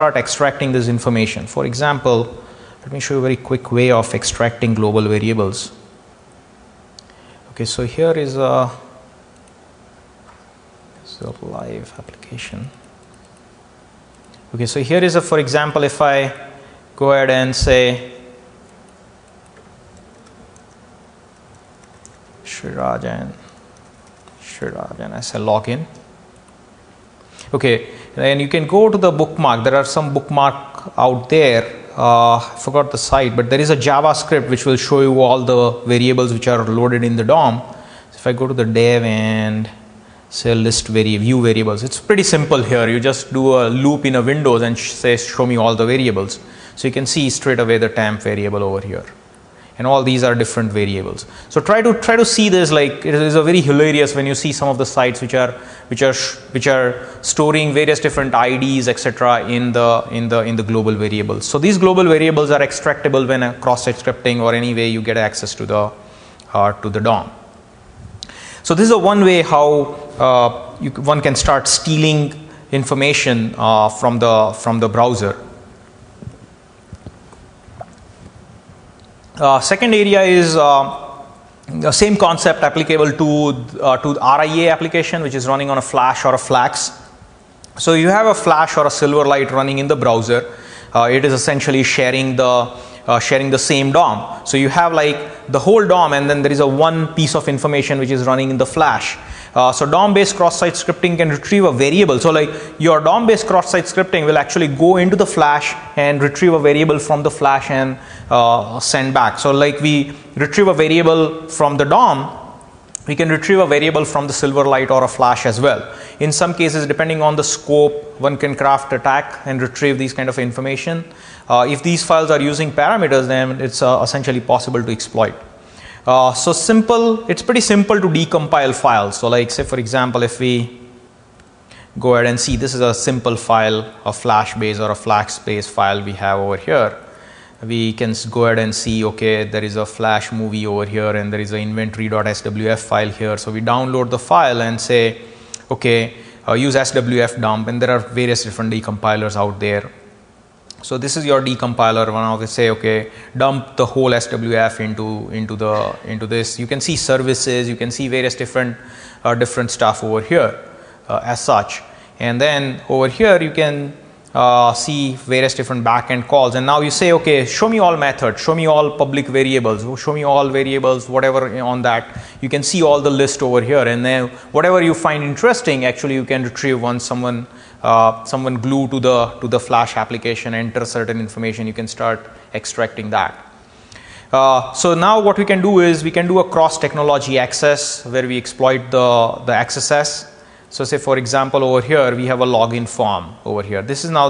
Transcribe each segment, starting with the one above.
start extracting this information. For example, let me show you a very quick way of extracting global variables. Okay, so here is a live application. Okay, so here is a, for example, if I go ahead and say Shreeraj and I say login. Okay, and you can go to the bookmark. There are some bookmark out there. I forgot the site, but there is a JavaScript which will show you all the variables which are loaded in the DOM. So if I go to the dev and say list view variables, it's pretty simple here. You just do a loop in a Windows and say show me all the variables. So you can see straight away the temp variable over here, and all these are different variables. So try to see this. Like, it is a very hilarious when you see some of the sites which are storing various different IDs, etc. in the global variables. So these global variables are extractable when a cross-site scripting or any way you get access to the DOM. So this is a one way how one can start stealing information from the browser. Second area is the same concept applicable to RIA application, which is running on a Flash or a Flax. So you have a Flash or a Silverlight running in the browser. It is essentially sharing the same DOM. So you have like the whole DOM, and then there is a one piece of information which is running in the Flash. So DOM-based cross-site scripting can retrieve a variable. So like your DOM-based cross-site scripting will actually go into the Flash and retrieve a variable from the Flash and send back. So like we retrieve a variable from the DOM, we can retrieve a variable from the Silverlight or a Flash as well. In some cases, depending on the scope, one can craft attack and retrieve these kind of information. If these files are using parameters, then it's essentially possible to exploit. So simple, it's pretty simple to decompile files. So like say for example, if we go ahead and see, this is a simple file, a Flash based or a Flax based file we have over here. We can go ahead and see, okay, there is a Flash movie over here and there is an inventory.swf file here. So we download the file and say, okay, use swf dump, and there are various different decompilers out there. So this is your decompiler. One of them say, okay, dump the whole SWF into this. You can see services, you can see various different stuff over here as such. And then over here you can see various different backend calls. And now you say, okay, show me all methods, show me all public variables, show me all variables, whatever on that. You can see all the list over here. And then whatever you find interesting, actually you can retrieve once someone glue to the Flash application, enter certain information, you can start extracting that. So now what we can do is we can do a cross technology access where we exploit the XSS. So say for example over here we have a login form over here. This is now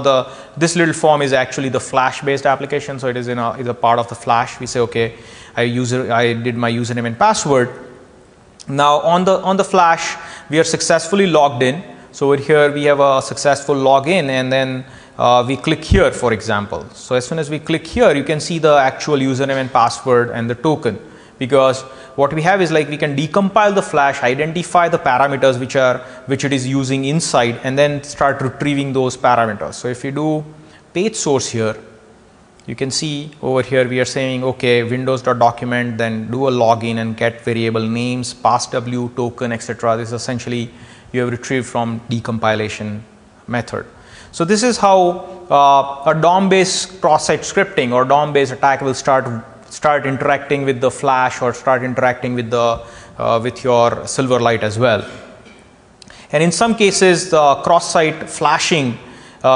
this little form is actually the Flash based application. So it is is a part of the Flash. We say, okay, I did my username and password. Now on the Flash we are successfully logged in. So over here we have a successful login, and then we click here, for example. So as soon as we click here, you can see the actual username and password and the token, because what we have is like we can decompile the Flash, identify the parameters which it is using inside, and then start retrieving those parameters. So if you do page source here, you can see over here we are saying, okay, windows.document, then do a login and get variable names, passw, token, etc. This is essentially you have retrieved from decompilation method. So this is how a DOM-based cross-site scripting or DOM-based attack will start interacting with the Flash or start interacting with with your Silverlight as well. And in some cases, the cross-site flashing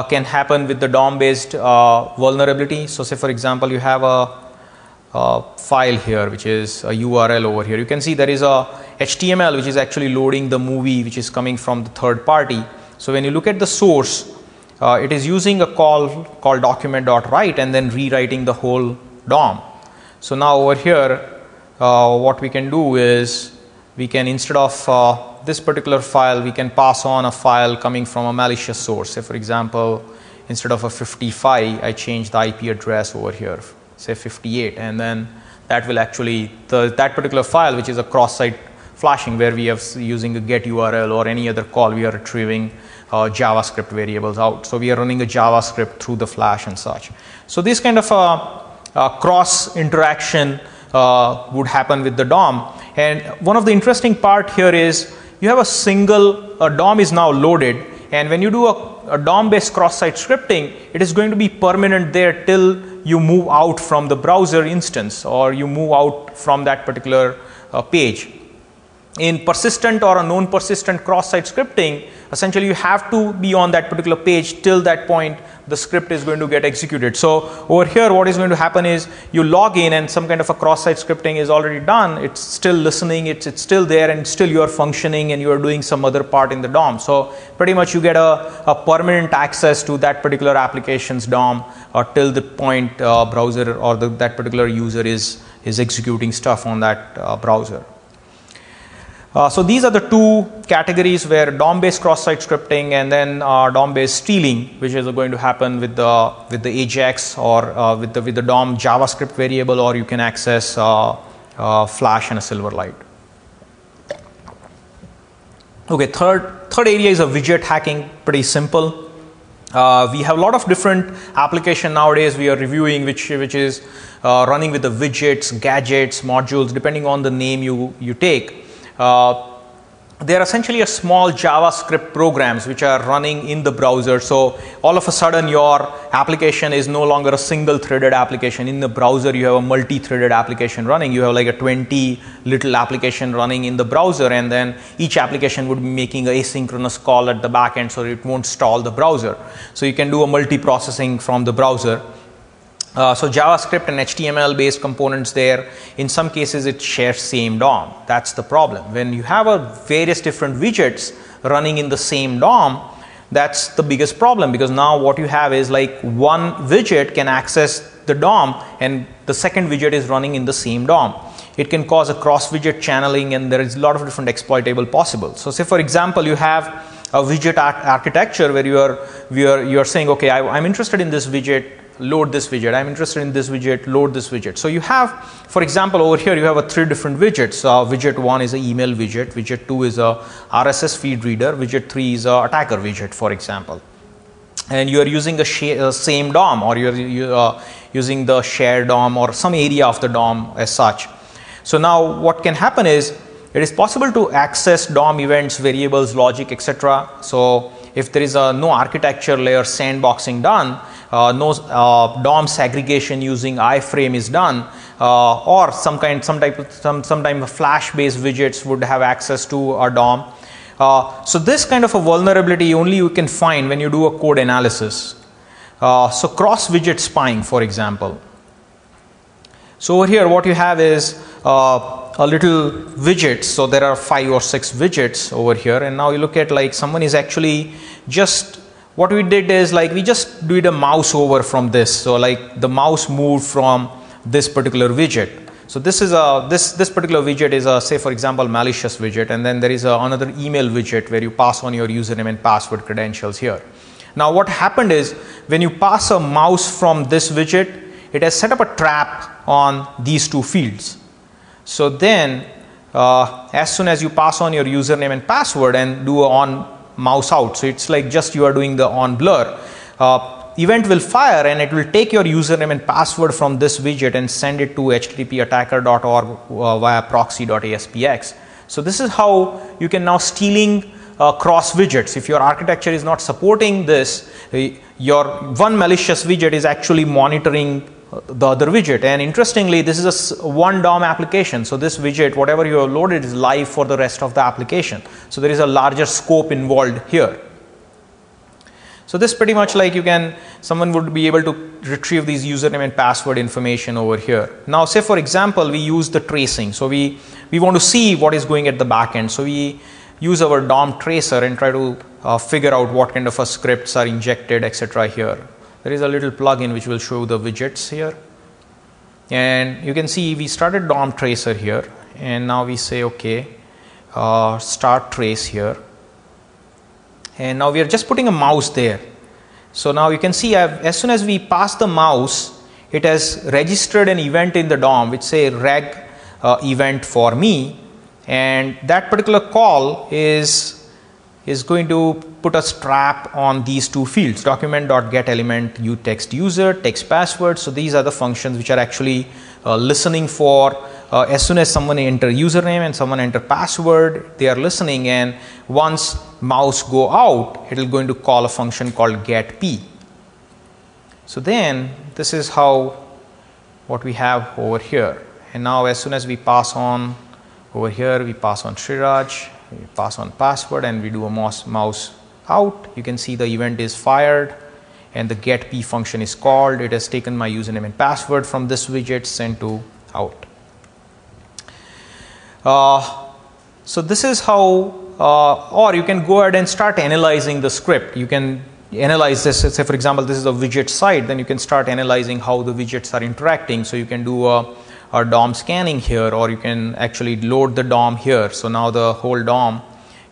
can happen with the DOM-based vulnerability. So say for example, you have a file here which is a URL over here. You can see there is a HTML which is actually loading the movie which is coming from the third party. So when you look at the source, it is using a call called document.write and then rewriting the whole DOM. So now over here what we can do is we can, instead of this particular file, we can pass on a file coming from a malicious source. Say for example, instead of a 55, I change the IP address over here, say 58, and then that will actually, that particular file which is a cross-site flashing where we have using a get URL or any other call, we are retrieving JavaScript variables out. So we are running a JavaScript through the Flash and such. So this kind of cross interaction would happen with the DOM. And one of the interesting part here is you have a single DOM is now loaded, and when you do a DOM based cross-site scripting, it is going to be permanent there till you move out from the browser instance or you move out from that particular page. In persistent or a non-persistent cross-site scripting, essentially you have to be on that particular page till that point the script is going to get executed. So over here what is going to happen is you log in and some kind of a cross-site scripting is already done. It's still listening, it's still there, and still you are functioning and you are doing some other part in the DOM. So pretty much you get a permanent access to that particular application's DOM till the point browser or that particular user is executing stuff on that browser. So these are the two categories where DOM-based cross-site scripting and then DOM-based stealing, which is going to happen with the Ajax or with the DOM JavaScript variable, or you can access Flash and a Silverlight. Okay, third area is a widget hacking. Pretty simple. We have a lot of different application nowadays we are reviewing, which is running with the widgets, gadgets, modules, depending on the name you take. They're essentially a small JavaScript programs which are running in the browser. So all of a sudden your application is no longer a single threaded application. In the browser you have a multi-threaded application running. You have like a 20 little application running in the browser, and then each application would be making an asynchronous call at the back end, so it won't stall the browser. So you can do a multi-processing from the browser. So JavaScript and HTML based components there, in some cases it shares same DOM. That's the problem. When you have various different widgets running in the same DOM, that's the biggest problem, because now what you have is like one widget can access the DOM and the second widget is running in the same DOM. It can cause a cross widget channeling, and there is a lot of different exploitable possible. So say for example you have a widget architecture where you are saying, okay, I'm interested in this widget, load this widget. I'm interested in this widget, load this widget. So you have, for example, over here you have three different widgets. Widget 1 is an email widget, widget 2 is a RSS feed reader, widget 3 is an attacker widget, for example. And you are using the same DOM, or you're using the shared DOM or some area of the DOM as such. So now what can happen is it is possible to access DOM events, variables, logic, etc. So if there is no architecture layer sandboxing done, no DOM segregation using iframe is done, or some type of Flash based widgets would have access to a DOM. So this kind of a vulnerability only you can find when you do a code analysis. So cross widget spying, for example. So over here what you have is a little widget. So there are 5 or 6 widgets over here, and now you look at like someone is actually just, what we did is like we just did a mouse over from this. So like the mouse moved from this particular widget. So this is this particular widget is a, say for example, Malicious widget, and then there is another email widget where you pass on your username and password credentials here. Now what happened is when you pass a mouse from this widget, it has set up a trap on these two fields. So then as soon as you pass on your username and password and do a on mouse out, so it's like just you are doing the on blur, event will fire and it will take your username and password from this widget and send it to httpattacker.org via proxy.aspx. So this is how you can now stealing cross widgets. If your architecture is not supporting this, your one malicious widget is actually monitoring the other widget. And interestingly, this is a one DOM application. So this widget, whatever you have loaded, is live for the rest of the application. So there is a larger scope involved here. So this pretty much like someone would be able to retrieve these username and password information over here. Now say for example, we use the tracing. So we want to see what is going at the back end. So we use our DOM tracer and try to figure out what kind of scripts are injected, etc. here. There is a little plugin which will show the widgets here. And you can see we started DOM tracer here, and now we say okay, start trace here. And now we are just putting a mouse there. So now you can see as soon as we pass the mouse, it has registered an event in the DOM which say reg event for me, and that particular call is is going to put a strap on these two fields, document.getElement uTextUser, text password. So these are the functions which are actually listening for as soon as someone enter username and someone enter password, they are listening, and once mouse go out, it is going to call a function called getP. So then this is how what we have over here. And now as soon as we pass on over here, we pass on Shreeraj, we pass on password, and we do a mouse out. You can see the event is fired and the getP function is called. It has taken my username and password from this widget, sent to out. So this is how, or you can go ahead and start analyzing the script. You can analyze this. Say for example, this is a widget site, then you can start analyzing how the widgets are interacting. So you can do a DOM scanning here, or you can actually load the DOM here. So now the whole DOM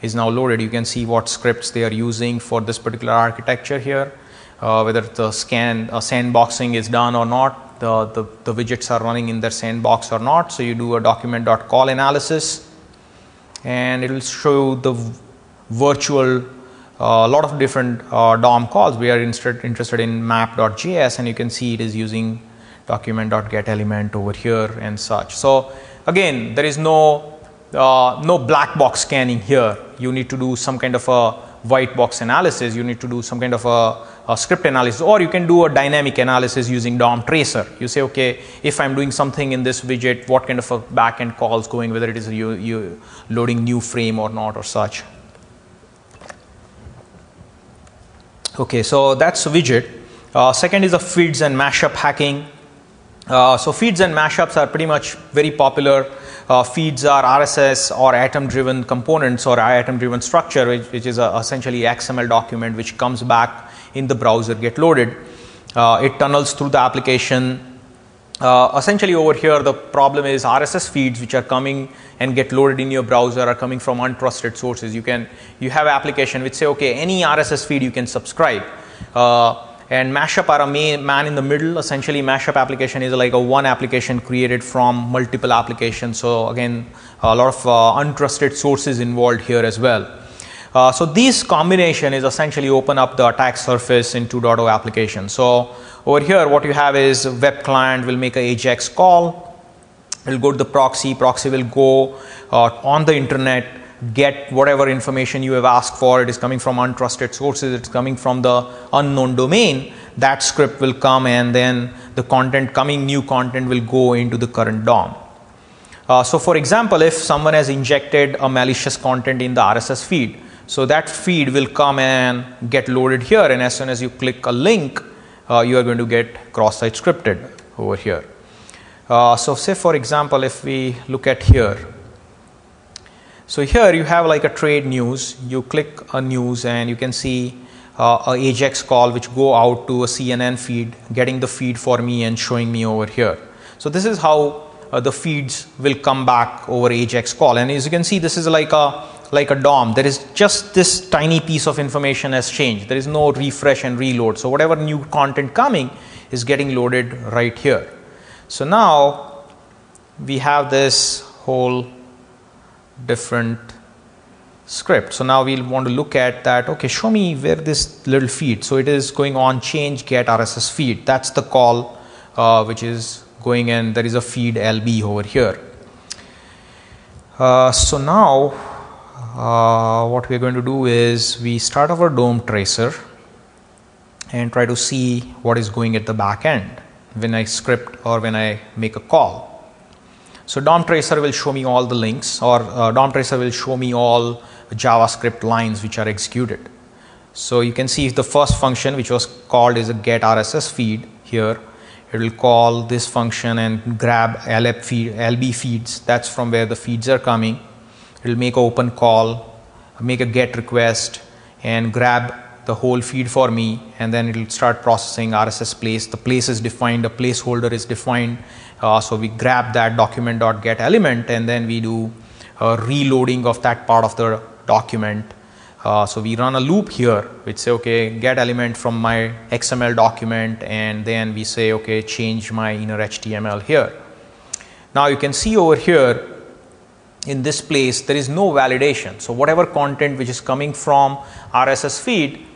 is now loaded. You can see what scripts they are using for this particular architecture here, whether the sandboxing is done or not, the widgets are running in their sandbox or not. So you do a document.call analysis, and it will show the virtual lot of different DOM calls. We are interested in map.js, and you can see it is using document.getElement over here and such. So again, there is no black box scanning here. You need to do some kind of a white box analysis. You need to do some kind of a script analysis, or you can do a dynamic analysis using DOM tracer. You say, okay, if I'm doing something in this widget, what kind of a backend call is going, whether it is you loading new frame or not or such. Okay, so that's a widget. Second is a feeds and mashup hacking. So feeds and mashups are pretty much very popular. Feeds are RSS or atom-driven components or atom-driven structure, which is essentially XML document which comes back in the browser, get loaded. It tunnels through the application. Essentially over here, the problem is RSS feeds which are coming and get loaded in your browser are coming from untrusted sources. You have application which say, okay, any RSS feed you can subscribe. And Mashup are a man in the middle. Essentially, Mashup application is like a one application created from multiple applications. So again, a lot of untrusted sources involved here as well. So this combination is essentially open up the attack surface in 2.0 application. So over here, what you have is a web client will make a Ajax call. It will go to the proxy. Proxy will go on the internet, get whatever information you have asked for. It is coming from untrusted sources. It's coming from the unknown domain. That script will come, and then the new content will go into the current DOM. So for example, if someone has injected a malicious content in the RSS feed, so that feed will come and get loaded here, and as soon as you click a link, you are going to get Crosssite scripted over here. So say for example, if we look at here, so here you have like a trade news. You click a news and you can see a Ajax call which go out to a CNN feed, getting the feed for me and showing me over here. So this is how the feeds will come back over Ajax call. And as you can see, this is like a DOM. There is just this tiny piece of information has changed. There is no refresh and reload. So whatever new content coming is getting loaded right here. So now we have this whole different script. So now we'll want to look at that. Okay, show me where this little feed. So it is going on change get RSS feed. That's the call which is going, and there is a feed LB over here. So now what we're going to do is we start our DOM tracer and try to see what is going at the back end when I script or when I make a call. So DOM tracer will show me all the links, or DOM tracer will show me all JavaScript lines which are executed. So you can see the first function which was called is a get RSS feed here. It will call this function and grab LB feeds. That's from where the feeds are coming. It will make an open call, make a get request, and grab the whole feed for me, and then it will start processing RSS place. The place is defined, a placeholder is defined. So we grab that document.getElement, and then we do reloading of that part of the document. So we run a loop here which say, okay, get element from my XML document, and then we say, okay, change my inner HTML here. Now you can see over here in this place there is no validation. So whatever content which is coming from RSS feed